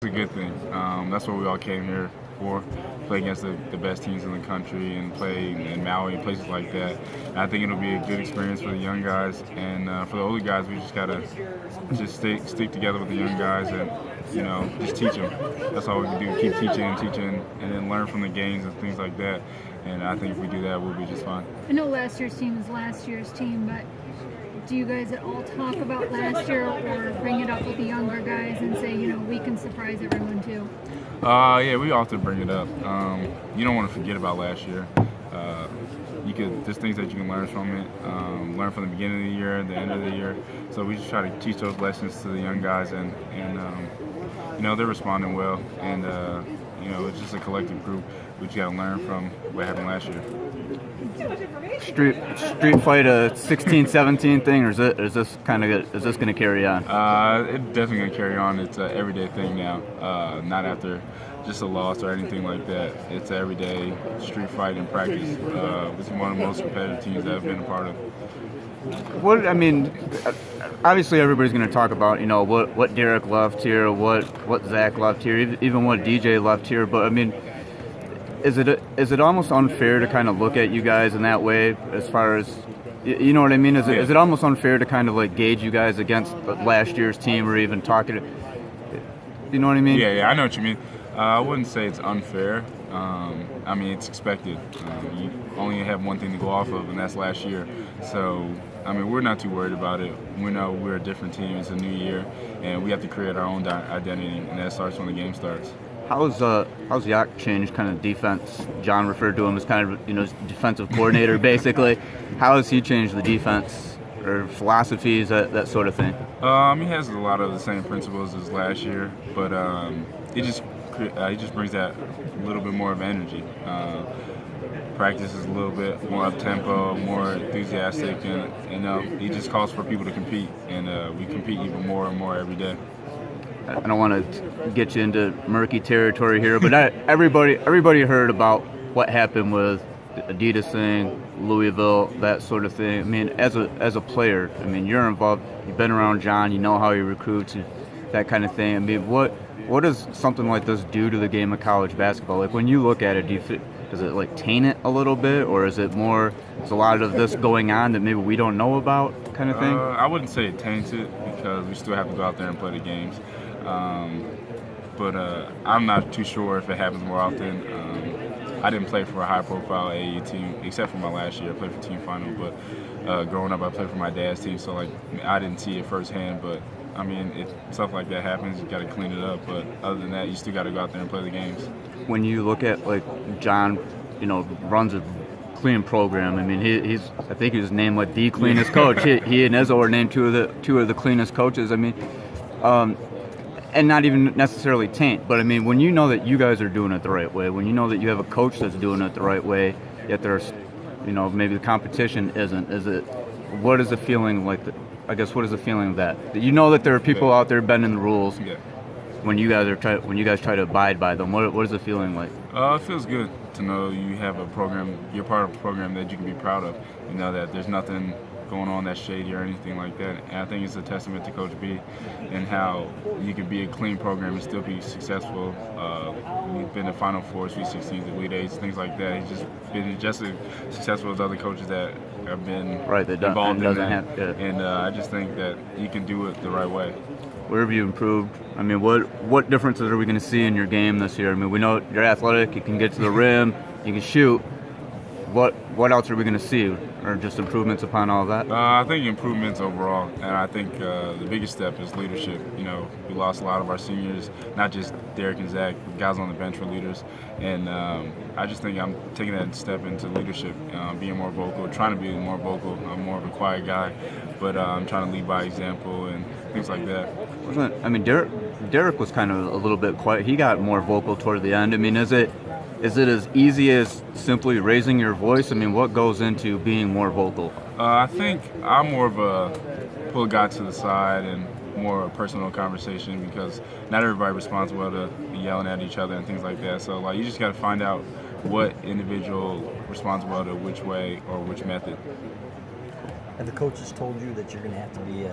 It's a good thing. That's what we all came here for, play against the best teams in the country and play in Maui and places like that. And I think it'll be a good experience for the young guys, and for the older guys, we just gotta stick together with the young guys and just teach them. That's all we can do: keep teaching, and then learn from the games and things like that. And I think if we do that, we'll be just fine. I know last year's team is last year's team, but do you guys at all talk about last year or bring it up with the younger guys and say, we can surprise everyone too? Yeah, we often bring it up. You don't want to forget about last year. There's things that you can learn from it, learn from the beginning of the year, the end of the year. So we just try to teach those lessons to the young guys, and they're responding well. And it's just a collective group. We just got to learn from what happened last year. Street fight a 16-17 thing, or is this going to carry on? It's definitely going to carry on. It's an everyday thing now, not after just a loss or anything like that. It's an everyday street fight in practice. It's one of the most competitive teams that I've been a part of. Obviously everybody's going to talk about what Derek left here, what Zach left here, even what DJ left here. But is it almost unfair to kind of look at you guys in that way, as far as you know what I mean? Is it almost unfair to kind of like gauge you guys against last year's team, or even talking? You know what I mean? Yeah, I know what you mean. I wouldn't say it's unfair. It's expected. You only have one thing to go off of, and that's last year. So, we're not too worried about it. We know we're a different team. It's a new year, and we have to create our own identity, and that starts when the game starts. How's Yak changed kind of defense? John referred to him as kind of defensive coordinator, basically. How has he changed the defense or philosophies, that sort of thing? He has a lot of the same principles as last year, but he just brings that little bit more of energy. Practice is a little bit more up tempo, more enthusiastic, and he just calls for people to compete, and we compete even more and more every day. I don't want to get you into murky territory here, but everybody heard about what happened with Adidas thing, Louisville, that sort of thing. As a player, you're involved. You've been around John. You know how he recruits, that kind of thing. What does something like this do to the game of college basketball? Like, when you look at it, does it taint it a little bit, or is it more? Is a lot of this going on that maybe we don't know about, kind of thing? I wouldn't say it taints it, because we still have to go out there and play the games. But I'm not too sure if it happens more often. I didn't play for a high-profile AAU team, except for my last year. I played for team final, but growing up, I played for my dad's team, so I didn't see it firsthand. But if stuff like that happens, you got to clean it up. But other than that, you still got to go out there and play the games. When you look at John, runs a clean program. I think he was named the cleanest coach. He and Izzo were named two of the cleanest coaches. And not even necessarily taint, but when you know that you guys are doing it the right way, when you know that you have a coach that's doing it the right way, yet there's, maybe the competition isn't. What is the feeling like? What is the feeling of that? That you know that there are people out there bending the rules. Yeah. When you guys try to abide by them, what is the feeling like? It feels good to know you have a program. You're part of a program that you can be proud of. You know that there's nothing going on that's shady or anything like that. And I think it's a testament to Coach B and how you can be a clean program and still be successful. We've been to Final Four, Sweet 16s, Elite Eights, things like that. He's just been just as successful as other coaches that have been involved in that. And I just think that you can do it the right way. Where have you improved? What differences are we going to see in your game this year? We know you're athletic, you can get to the rim, you can shoot. What else are we going to see, or just improvements upon all of that? I think improvements overall, and I think the biggest step is leadership. We lost a lot of our seniors, not just Derek and Zach, guys on the bench were leaders, and I just think I'm taking that step into leadership, being more vocal, trying to be more vocal. I'm more of a quiet guy, but I'm trying to lead by example and things like that. Derek was kind of a little bit quiet. He got more vocal toward the end. Is it as easy as simply raising your voice? What goes into being more vocal? I think I'm more of a pull a guy to the side and more a personal conversation, because not everybody responds well to yelling at each other and things like that. So you just got to find out what individual responds well to which way or which method. And the coaches told you that you're going to have to be